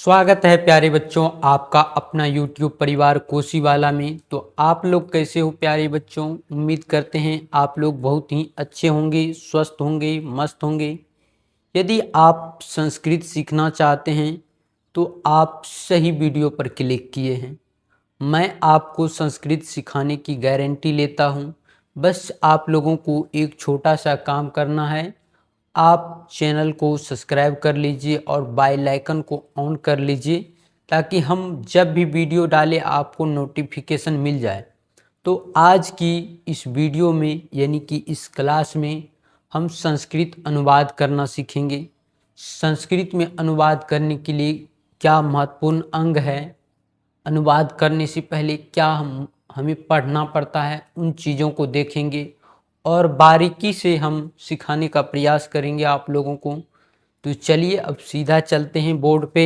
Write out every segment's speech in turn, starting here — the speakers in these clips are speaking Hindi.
स्वागत है प्यारे बच्चों आपका अपना YouTube परिवार कोसीवाला में। तो आप लोग कैसे हो प्यारे बच्चों? उम्मीद करते हैं आप लोग बहुत ही अच्छे होंगे, स्वस्थ होंगे, मस्त होंगे। यदि आप संस्कृत सीखना चाहते हैं तो आप सही वीडियो पर क्लिक किए हैं। मैं आपको संस्कृत सिखाने की गारंटी लेता हूं। बस आप लोगों को एक छोटा सा काम करना है। आप चैनल को सब्सक्राइब कर लीजिए और बेल आइकन को ऑन कर लीजिए ताकि हम जब भी वीडियो डालें आपको नोटिफिकेशन मिल जाए। तो आज की इस वीडियो में यानी कि इस क्लास में हम संस्कृत अनुवाद करना सीखेंगे। संस्कृत में अनुवाद करने के लिए क्या महत्वपूर्ण अंग है, अनुवाद करने से पहले क्या हमें पढ़ना पड़ता है, उन चीज़ों को देखेंगे और बारीकी से हम सिखाने का प्रयास करेंगे आप लोगों को। तो चलिए अब सीधा चलते हैं बोर्ड पे।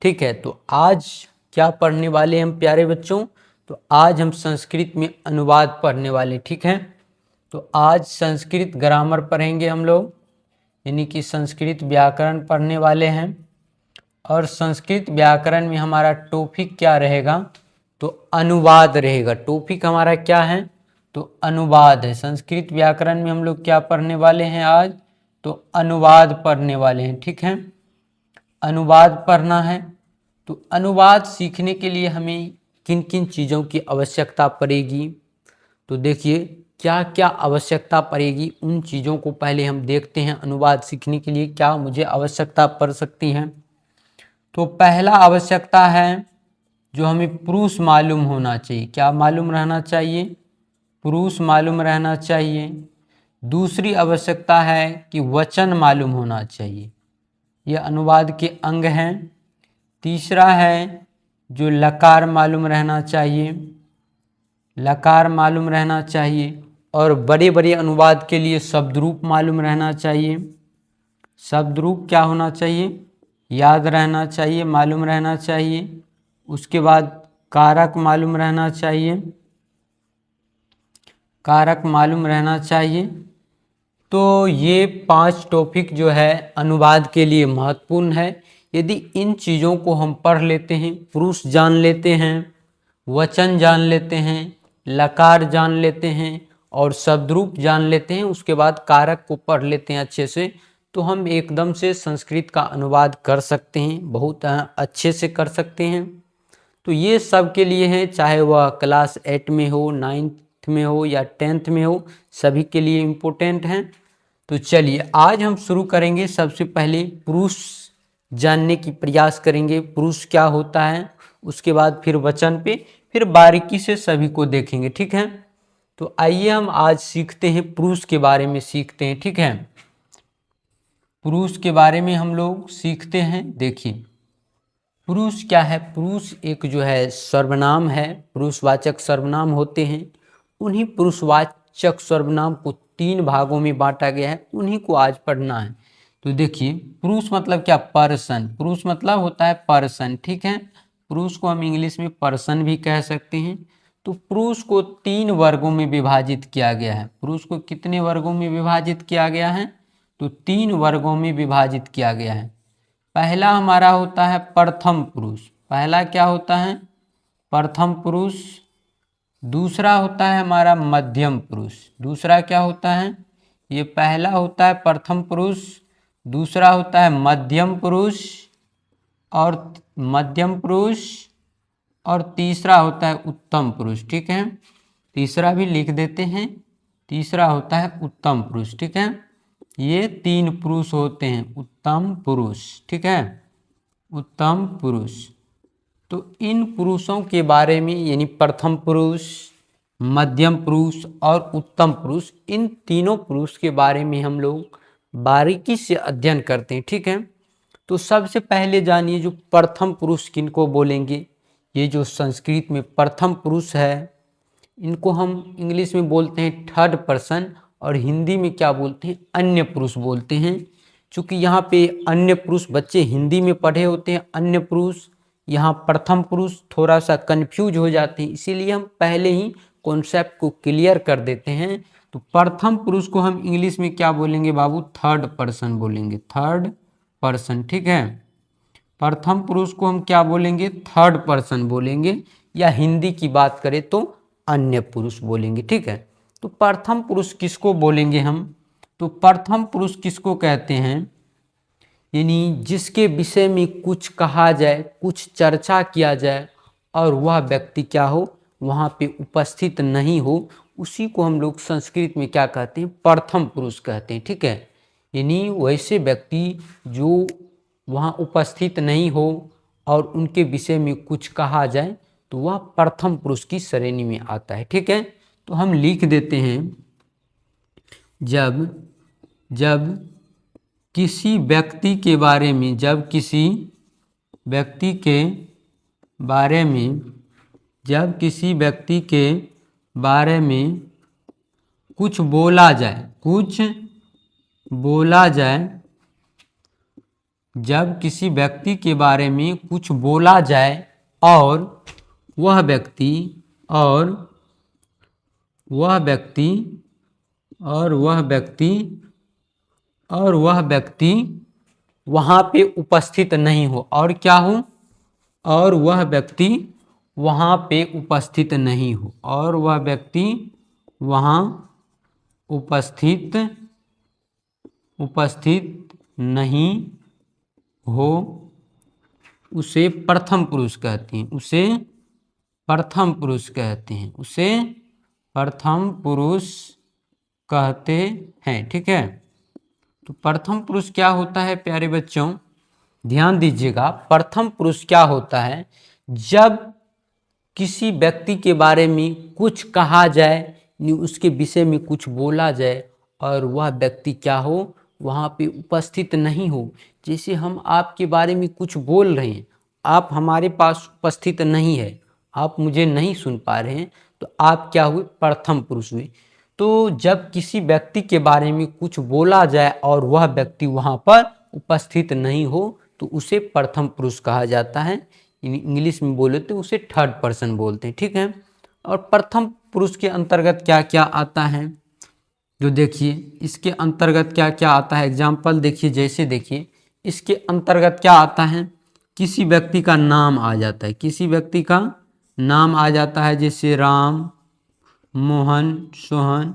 ठीक है, तो आज क्या पढ़ने वाले हम प्यारे बच्चों? तो आज हम संस्कृत में अनुवाद पढ़ने वाले। ठीक है, तो आज संस्कृत ग्रामर पढ़ेंगे हम लोग, यानी कि संस्कृत व्याकरण पढ़ने वाले हैं। और संस्कृत व्याकरण में हमारा टॉपिक क्या रहेगा? तो अनुवाद रहेगा। टॉपिक हमारा क्या है? तो अनुवाद है। संस्कृत व्याकरण में हम लोग क्या पढ़ने वाले हैं आज? तो अनुवाद पढ़ने वाले हैं। ठीक है, अनुवाद पढ़ना है। तो अनुवाद सीखने के लिए हमें किन किन चीज़ों की आवश्यकता पड़ेगी? तो देखिए क्या क्या आवश्यकता पड़ेगी, उन चीज़ों को पहले हम देखते हैं। अनुवाद सीखने के लिए क्या मुझे आवश्यकता पड़ सकती हैं? तो पहला आवश्यकता है जो हमें पुरुष मालूम होना चाहिए। क्या मालूम रहना चाहिए? पुरुष मालूम रहना चाहिए। दूसरी आवश्यकता है कि वचन मालूम होना चाहिए, यह अनुवाद के अंग हैं। तीसरा है जो लकार मालूम रहना चाहिए, लकार मालूम रहना चाहिए। और बड़े बड़े अनुवाद के लिए शब्द रूप मालूम रहना चाहिए। शब्द रूप क्या होना चाहिए? याद रहना चाहिए, मालूम रहना चाहिए। उसके बाद कारक मालूम रहना चाहिए, कारक मालूम रहना चाहिए। तो ये 5 टॉपिक जो है अनुवाद के लिए महत्वपूर्ण है। यदि इन चीज़ों को हम पढ़ लेते हैं, पुरुष जान लेते हैं, वचन जान लेते हैं, लकार जान लेते हैं और शब्दरूप जान लेते हैं, उसके बाद कारक को पढ़ लेते हैं अच्छे से, तो हम एकदम से संस्कृत का अनुवाद कर सकते हैं, बहुत अच्छे से कर सकते हैं। तो ये सब के लिए है, चाहे वह क्लास 8 में हो, 9th में हो या 10th में हो, सभी के लिए इम्पोर्टेंट हैं। तो चलिए आज हम शुरू करेंगे। सबसे पहले पुरुष जानने की प्रयास करेंगे, पुरुष क्या होता है। उसके बाद फिर वचन पे, फिर बारीकी से सभी को देखेंगे। ठीक है, तो आइए हम आज सीखते हैं, पुरुष के बारे में सीखते हैं। ठीक है, पुरुष के बारे में हम लोग सीखते हैं। देखिए पुरुष क्या है? पुरुष एक जो है सर्वनाम है, पुरुषवाचक सर्वनाम होते हैं। उन्हीं पुरुषवाचक सर्वनाम को 3 भागों में बांटा गया है, उन्हीं को आज पढ़ना है। तो देखिए पुरुष मतलब क्या? पर्सन। पुरुष मतलब होता है पर्सन। ठीक है, पुरुष को हम इंग्लिश में पर्सन भी कह सकते हैं। तो पुरुष को 3 वर्गों में विभाजित किया गया है। पुरुष को कितने वर्गों में विभाजित किया गया है? तो 3 वर्गों में विभाजित किया गया है। पहला हमारा होता है प्रथम पुरुष। पहला क्या होता है? प्रथम पुरुष। दूसरा होता है हमारा मध्यम पुरुष। दूसरा क्या होता है? ये पहला होता है प्रथम पुरुष, दूसरा होता है मध्यम पुरुष और तीसरा होता है उत्तम पुरुष। ठीक है, तीसरा भी लिख देते हैं, तीसरा होता है उत्तम पुरुष। ठीक है, ये 3 पुरुष होते हैं, उत्तम पुरुष। ठीक है, उत्तम पुरुष। तो इन पुरुषों के बारे में, यानी प्रथम पुरुष, मध्यम पुरुष और उत्तम पुरुष, इन तीनों पुरुष के बारे में हम लोग बारीकी से अध्ययन करते हैं। ठीक है, तो सबसे पहले जानिए जो प्रथम पुरुष किनको बोलेंगे। ये जो संस्कृत में प्रथम पुरुष है, इनको हम इंग्लिश में बोलते हैं थर्ड पर्सन और हिंदी में क्या बोलते हैं? अन्य पुरुष बोलते हैं। चूँकि यहाँ पे अन्य पुरुष बच्चे हिंदी में पढ़े होते हैं, अन्य पुरुष, यहाँ प्रथम पुरुष थोड़ा सा कंफ्यूज हो जाते हैं, इसीलिए हम पहले ही कॉन्सेप्ट को क्लियर कर देते हैं। तो प्रथम पुरुष को हम इंग्लिश में क्या बोलेंगे बाबू? थर्ड पर्सन बोलेंगे, थर्ड पर्सन। ठीक है, प्रथम पुरुष को हम क्या बोलेंगे, थर्ड पर्सन बोलेंगे, या हिंदी की बात करें तो अन्य पुरुष बोलेंगे। ठीक है, तो प्रथम पुरुष किसको बोलेंगे हम, तो प्रथम पुरुष किसको कहते हैं, यानी जिसके विषय में कुछ कहा जाए, कुछ चर्चा किया जाए और वह व्यक्ति क्या हो, वहाँ पे उपस्थित नहीं हो, उसी को हम लोग संस्कृत में क्या कहते हैं, प्रथम पुरुष कहते हैं। ठीक है, यानी वैसे व्यक्ति जो वहाँ उपस्थित नहीं हो और उनके विषय में कुछ कहा जाए तो वह प्रथम पुरुष की श्रेणी में आता है। ठीक है, तो हम लिख देते हैं, जब किसी व्यक्ति के बारे में, जब किसी व्यक्ति के बारे में, जब किसी व्यक्ति के बारे में कुछ बोला जाए, कुछ बोला जाए, जब किसी व्यक्ति के बारे में कुछ बोला जाए और वह व्यक्ति वहाँ पे उपस्थित नहीं हो, और क्या हो, और वह व्यक्ति वहाँ पे उपस्थित नहीं हो, और वह व्यक्ति वहाँ उपस्थित नहीं हो, उसे प्रथम पुरुष कहते हैं, उसे प्रथम पुरुष कहते हैं, उसे प्रथम पुरुष कहते हैं। ठीक है, तो प्रथम पुरुष क्या होता है प्यारे बच्चों, ध्यान दीजिएगा, प्रथम पुरुष क्या होता है, जब किसी व्यक्ति के बारे में कुछ कहा जाए, उसके विषय में कुछ बोला जाए और वह व्यक्ति क्या हो, वहाँ पे उपस्थित नहीं हो। जैसे हम आपके बारे में कुछ बोल रहे हैं, आप हमारे पास उपस्थित नहीं है, आप मुझे नहीं सुन पा रहे हैं, तो आप क्या हुए, प्रथम पुरुष हुए। तो जब किसी व्यक्ति के बारे में कुछ बोला जाए और वह व्यक्ति वहाँ पर उपस्थित नहीं हो तो उसे प्रथम पुरुष कहा जाता है। इंग्लिश में बोले तो उसे थर्ड पर्सन बोलते हैं। ठीक है, और प्रथम पुरुष के अंतर्गत क्या क्या आता है, जो देखिए इसके अंतर्गत क्या क्या आता है, एग्जाम्पल देखिए, जैसे देखिए इसके अंतर्गत क्या आता है, किसी व्यक्ति का नाम आ जाता है, किसी व्यक्ति का नाम आ जाता है, जैसे राम, मोहन, सोहन,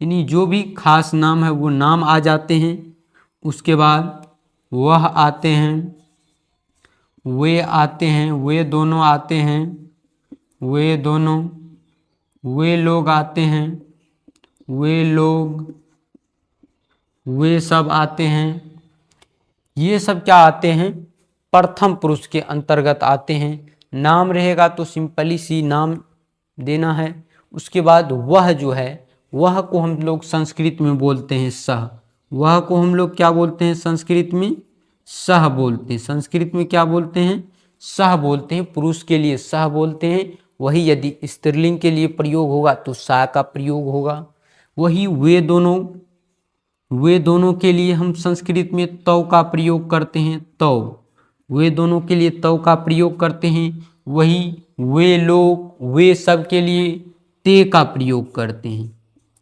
यानी जो भी खास नाम है वो नाम आ जाते हैं। उसके बाद वह आते हैं, वे आते हैं, वे दोनों आते हैं, वे दोनों, वे लोग आते हैं, वे लोग, वे सब आते हैं। ये सब क्या आते हैं, प्रथम पुरुष के अंतर्गत आते हैं। नाम रहेगा तो सिंपली सी नाम देना है। उसके बाद वह जो है, वह को हम लोग संस्कृत में बोलते हैं सह, वह को हम लोग क्या बोलते हैं, संस्कृत में सह बोलते हैं। संस्कृत में क्या बोलते हैं, सह बोलते हैं। पुरुष के लिए सह बोलते हैं, वही यदि स्त्रीलिंग के लिए प्रयोग होगा तो सा का प्रयोग होगा। वही वे दोनों के लिए हम संस्कृत में तौ का प्रयोग करते हैं, तौ, वे दोनों के लिए तौ का प्रयोग करते हैं। वही वे लोग, वे सब के लिए ते का प्रयोग करते हैं,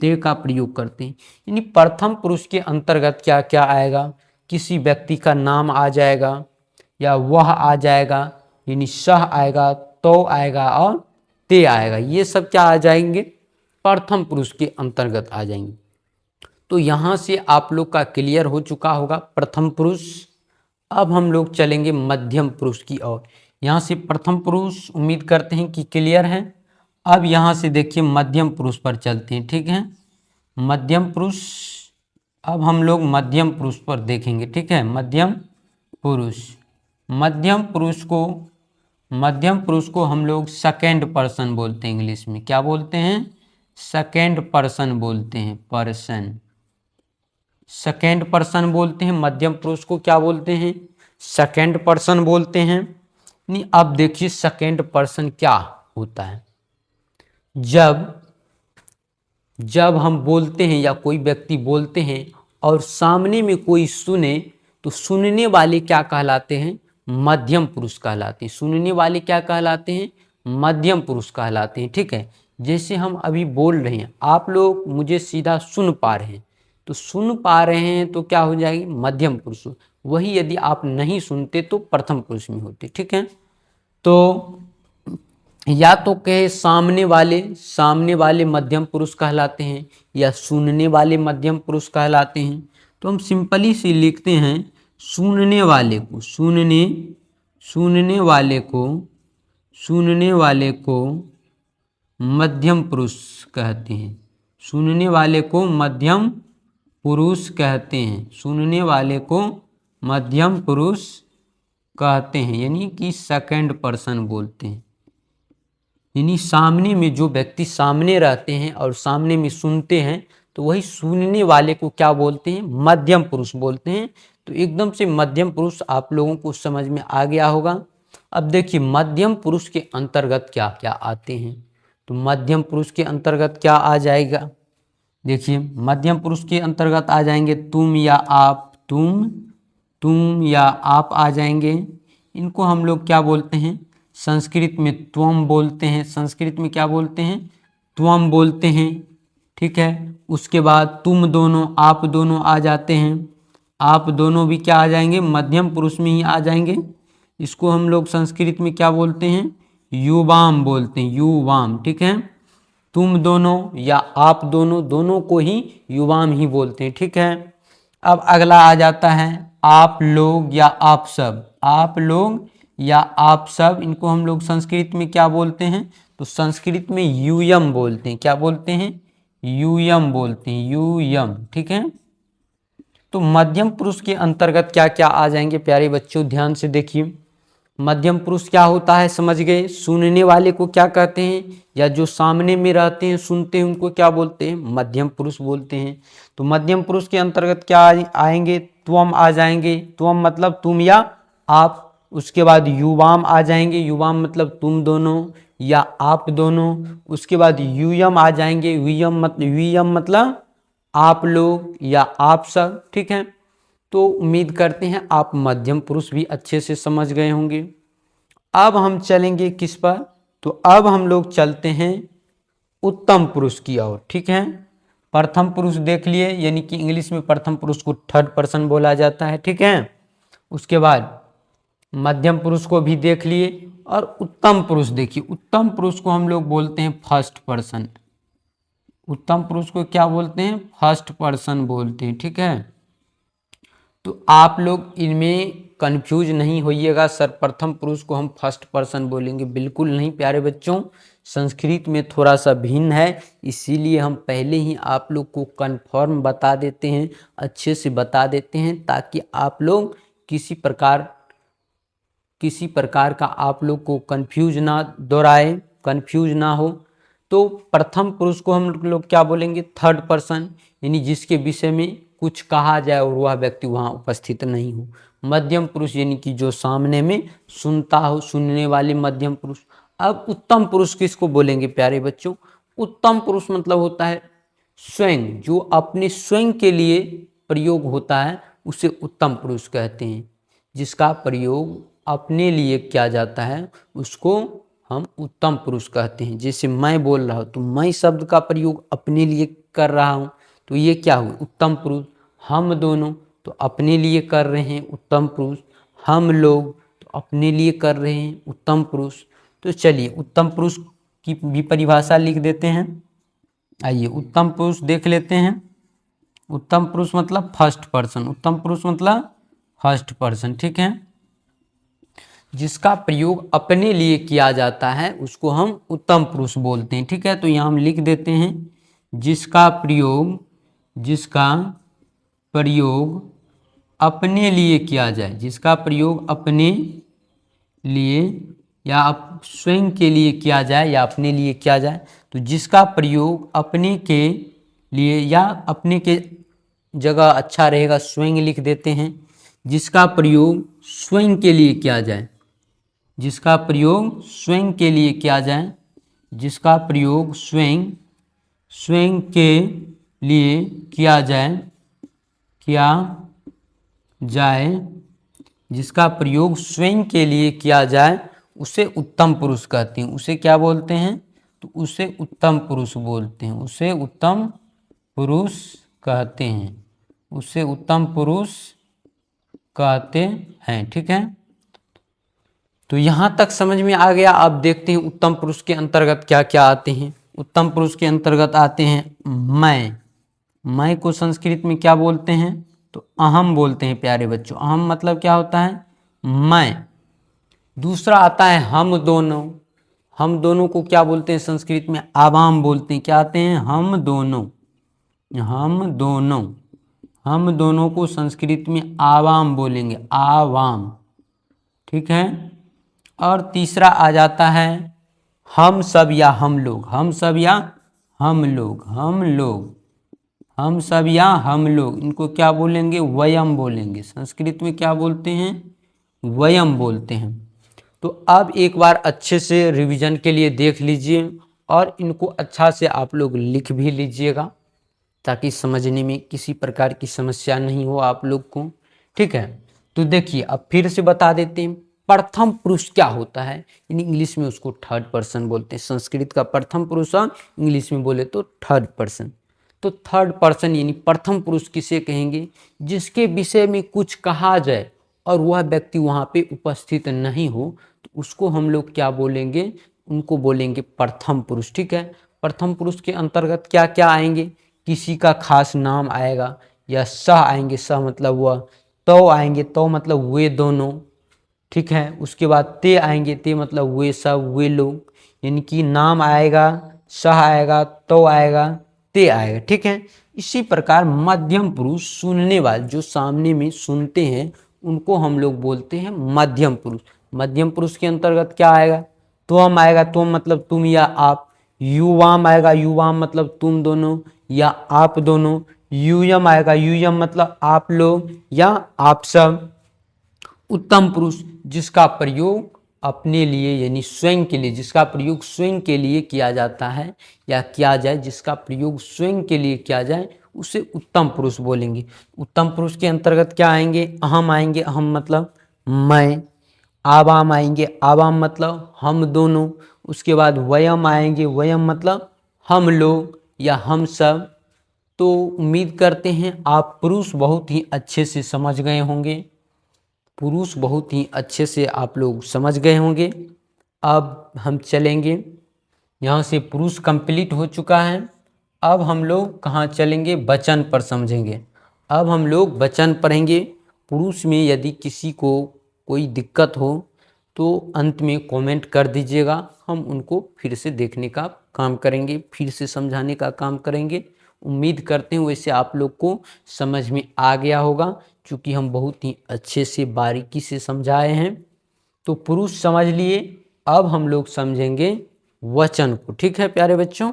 ते का प्रयोग करते हैं। यानी प्रथम पुरुष के अंतर्गत क्या क्या आएगा, किसी व्यक्ति का नाम आ जाएगा या वह आ जाएगा, यानी सह आएगा, तो आएगा और ते आएगा। ये सब क्या आ जाएंगे, प्रथम पुरुष के अंतर्गत आ जाएंगे। तो यहाँ से आप लोग का क्लियर हो चुका होगा प्रथम पुरुष। अब हम लोग चलेंगे मध्यम पुरुष की ओर। यहाँ से प्रथम पुरुष उम्मीद करते हैं कि क्लियर है। अब यहाँ से देखिए मध्यम पुरुष पर चलते हैं। ठीक है, मध्यम पुरुष, अब हम लोग मध्यम पुरुष पर देखेंगे। ठीक है, मध्यम पुरुष, मध्यम पुरुष को हम लोग सेकेंड पर्सन बोलते हैं। इंग्लिश में क्या बोलते हैं, सेकेंड पर्सन बोलते हैं, पर्सन, सेकेंड पर्सन बोलते हैं। मध्यम पुरुष को क्या बोलते हैं, सेकेंड पर्सन बोलते हैं। नहीं, अब देखिए सेकेंड पर्सन क्या होता है, जब हम बोलते हैं या कोई व्यक्ति बोलते हैं और सामने में कोई सुने तो सुनने वाले क्या कहलाते हैं, मध्यम पुरुष कहलाते हैं। सुनने वाले क्या कहलाते हैं, मध्यम पुरुष कहलाते हैं। ठीक है, जैसे हम अभी बोल रहे हैं, आप लोग मुझे सीधा सुन पा रहे हैं, तो सुन पा रहे हैं तो क्या हो जाएगी, मध्यम पुरुष। वही यदि आप नहीं सुनते तो प्रथम पुरुष में होते। ठीक है, तो या तो कहे सामने वाले मध्यम पुरुष कहलाते हैं या सुनने वाले मध्यम पुरुष कहलाते हैं। तो हम सिंपली से लिखते हैं सुनने वाले को मध्यम पुरुष कहते हैं। सुनने वाले को मध्यम पुरुष कहते हैं। सुनने वाले को मध्यम पुरुष कहते हैं, यानी कि सेकंड पर्सन बोलते हैं। यानी सामने में जो व्यक्ति सामने रहते हैं और सामने में सुनते हैं तो वही सुनने वाले को क्या बोलते हैं, मध्यम पुरुष बोलते हैं। तो एकदम से मध्यम पुरुष आप लोगों को समझ में आ गया होगा। अब देखिए मध्यम पुरुष के अंतर्गत क्या क्या आते हैं। तो मध्यम पुरुष के अंतर्गत क्या आ जाएगा, देखिए मध्यम पुरुष के अंतर्गत आ जाएंगे तुम या आप, तुम या आप आ जाएंगे। इनको हम लोग क्या बोलते हैं, संस्कृत में त्वम बोलते हैं। संस्कृत में क्या बोलते हैं, त्वम बोलते हैं। ठीक है, उसके बाद तुम दोनों, आप दोनों आ जाते हैं। आप दोनों भी क्या आ जाएंगे, मध्यम पुरुष में ही आ जाएंगे। इसको हम लोग संस्कृत में क्या बोलते हैं, युवाम बोलते हैं, युवाम। ठीक है, तुम दोनों या आप दोनों, दोनों को ही युवाम ही बोलते हैं। ठीक है, अब अगला आ जाता है आप लोग या आप सब। आप लोग या आप सब, इनको हम लोग संस्कृत में क्या बोलते हैं, तो संस्कृत में यूयम बोलते हैं। क्या बोलते हैं, यूयम बोलते हैं, यूयम। ठीक है, तो मध्यम पुरुष के अंतर्गत क्या क्या आ जाएंगे प्यारे बच्चों, ध्यान से देखिए। मध्यम पुरुष क्या होता है, समझ गए। सुनने वाले को क्या कहते हैं, या जो सामने में रहते हैं सुनते हैं उनको क्या बोलते हैं, मध्यम पुरुष बोलते हैं। तो मध्यम पुरुष के अंतर्गत क्या आएंगे, त्वम आ जाएंगे। त्वम मतलब तुम या आप। उसके बाद युवाम आ जाएंगे। युवाम मतलब तुम दोनों या आप दोनों। उसके बाद यूयम आ जाएंगे। यूयम मतलब आप लोग या आप सब। ठीक है, तो उम्मीद करते हैं आप मध्यम पुरुष भी अच्छे से समझ गए होंगे। अब हम चलेंगे किस पर, तो अब हम लोग चलते हैं उत्तम पुरुष की ओर। ठीक है, प्रथम पुरुष देख लिए, यानी कि इंग्लिश में प्रथम पुरुष को थर्ड पर्सन बोला जाता है। ठीक है, उसके बाद मध्यम पुरुष को भी देख लिए और उत्तम पुरुष देखिए। उत्तम पुरुष को हम लोग बोलते हैं फर्स्ट पर्सन। उत्तम पुरुष को क्या बोलते हैं, फर्स्ट पर्सन बोलते हैं। ठीक है, तो आप लोग इनमें कंफ्यूज नहीं होइएगा, सर प्रथम पुरुष को हम फर्स्ट पर्सन बोलेंगे, बिल्कुल नहीं प्यारे बच्चों। संस्कृत में थोड़ा सा भिन्न है, इसीलिए हम पहले ही आप लोग को कन्फर्म बता देते हैं, अच्छे से बता देते हैं, ताकि आप लोग किसी प्रकार का आप लोग को कंफ्यूज ना दोहराए, कंफ्यूज ना हो। तो प्रथम पुरुष को हम लोग क्या बोलेंगे, थर्ड पर्सन, यानी जिसके विषय में कुछ कहा जाए और वह व्यक्ति वहाँ उपस्थित नहीं हो। मध्यम पुरुष यानी कि जो सामने में सुनता हो, सुनने वाले मध्यम पुरुष। अब उत्तम पुरुष किसको बोलेंगे प्यारे बच्चों, उत्तम पुरुष मतलब होता है स्वयं, जो अपने स्वयं के लिए प्रयोग होता है उसे उत्तम पुरुष कहते हैं। जिसका प्रयोग अपने लिए किया जाता है उसको हम उत्तम पुरुष कहते हैं। जैसे मैं बोल रहा हूँ तो मैं शब्द का प्रयोग अपने लिए कर रहा हूँ, तो ये क्या हुआ, उत्तम पुरुष। हम दोनों तो अपने लिए कर रहे हैं, उत्तम पुरुष। हम लोग तो अपने लिए कर रहे हैं, उत्तम पुरुष। तो चलिए उत्तम पुरुष की भी परिभाषा लिख देते हैं। आइए उत्तम पुरुष देख लेते हैं। उत्तम पुरुष मतलब फर्स्ट पर्सन। उत्तम पुरुष मतलब फर्स्ट पर्सन। ठीक है, जिसका प्रयोग अपने लिए किया जाता है उसको हम उत्तम पुरुष बोलते हैं। ठीक है, तो यहाँ हम लिख देते हैं जिसका प्रयोग अपने लिए किया जाए, जिसका प्रयोग अपने लिए या स्वयं के लिए किया जाए या अपने लिए किया जाए। तो जिसका प्रयोग अपने के लिए या अपने के जगह अच्छा रहेगा स्वयं लिख देते हैं। जिसका प्रयोग स्वयं के लिए किया जाए, जिसका प्रयोग स्वयं के लिए किया जाए, जिसका प्रयोग स्वयं के लिए किया जाए, जिसका प्रयोग स्वयं के लिए किया जाए उसे उत्तम पुरुष कहते हैं। उसे क्या बोलते हैं, तो उसे उत्तम पुरुष बोलते हैं, उसे उत्तम पुरुष कहते हैं, उसे उत्तम पुरुष कहते हैं। ठीक है, तो यहां तक समझ में आ गया। अब देखते हैं उत्तम पुरुष के अंतर्गत क्या क्या आते हैं। उत्तम पुरुष के अंतर्गत आते हैं मैं को संस्कृत में क्या बोलते हैं, तो अहम बोलते हैं प्यारे बच्चों। अहम मतलब क्या होता है, मैं। दूसरा आता है हम दोनों को क्या बोलते हैं संस्कृत में, आवाम बोलते हैं। क्या आते हैं, हम दोनों को संस्कृत में आवाम बोलेंगे, आवाम। ठीक है, और तीसरा आ जाता है हम सब या हम लोग। इनको क्या बोलेंगे, वयम बोलेंगे। संस्कृत में क्या बोलते हैं, वयम बोलते हैं। तो अब एक बार अच्छे से रिवीजन के लिए देख लीजिए और इनको अच्छा से आप लोग लिख भी लीजिएगा, ताकि समझने में किसी प्रकार की समस्या नहीं हो आप लोग को। ठीक है, तो देखिए अब फिर से बता देते हैं, प्रथम पुरुष क्या होता है, यानी इंग्लिश में उसको थर्ड पर्सन बोलते हैं। संस्कृत का प्रथम पुरुष इंग्लिश में बोले तो थर्ड पर्सन। तो थर्ड पर्सन यानी प्रथम पुरुष किसे कहेंगे, जिसके विषय में कुछ कहा जाए और वह व्यक्ति वहाँ पे उपस्थित नहीं हो, तो उसको हम लोग क्या बोलेंगे, उनको बोलेंगे प्रथम पुरुष। ठीक है, प्रथम पुरुष के अंतर्गत क्या क्या आएंगे, किसी का खास नाम आएगा, या सह आएंगे, सह मतलब वह, तो आएंगे, तो मतलब वे दोनों। ठीक है, उसके बाद ते आएंगे, ते मतलब वे सब, वे लोग। यानी कि नाम आएगा, सह आएगा, तो आएगा, ते आएगा। ठीक है, इसी प्रकार मध्यम पुरुष, सुनने वाले जो सामने में सुनते हैं उनको हम लोग बोलते हैं मध्यम पुरुष। मध्यम पुरुष के अंतर्गत क्या आएगा, त्वम आएगा, त्वम मतलब तुम या आप। युवाम आएगा, युवाम मतलब तुम दोनों या आप दोनों। यूयम आएगा, यूयम मतलब आप लोग या आप सब। उत्तम पुरुष, जिसका प्रयोग अपने लिए यानी स्वयं के लिए, जिसका प्रयोग स्वयं के लिए किया जाता है या किया जाए, जिसका प्रयोग स्वयं के लिए किया जाए, उसे उत्तम पुरुष बोलेंगे। उत्तम पुरुष के अंतर्गत क्या आएंगे, अहम आएंगे, अहम मतलब मैं। आवाम आएंगे, आवाम मतलब हम दोनों। उसके बाद वयम आएंगे, वयम मतलब हम लोग या हम सब। तो उम्मीद करते हैं आप पुरुष बहुत ही अच्छे से समझ गए होंगे, पुरुष बहुत ही अच्छे से आप लोग समझ गए होंगे। अब हम चलेंगे, यहाँ से पुरुष कंप्लीट हो चुका है। अब हम लोग कहाँ चलेंगे, वचन पर समझेंगे। अब हम लोग वचन पढ़ेंगे। पुरुष में यदि किसी को कोई दिक्कत हो तो अंत में कमेंट कर दीजिएगा, हम उनको फिर से देखने का काम करेंगे, फिर से समझाने का काम करेंगे। उम्मीद करते हैं वैसे आप लोग को समझ में आ गया होगा, क्योंकि हम बहुत ही अच्छे से बारीकी से समझाए हैं। तो पुरुष समझ लिए, अब हम लोग समझेंगे वचन को। ठीक है प्यारे बच्चों।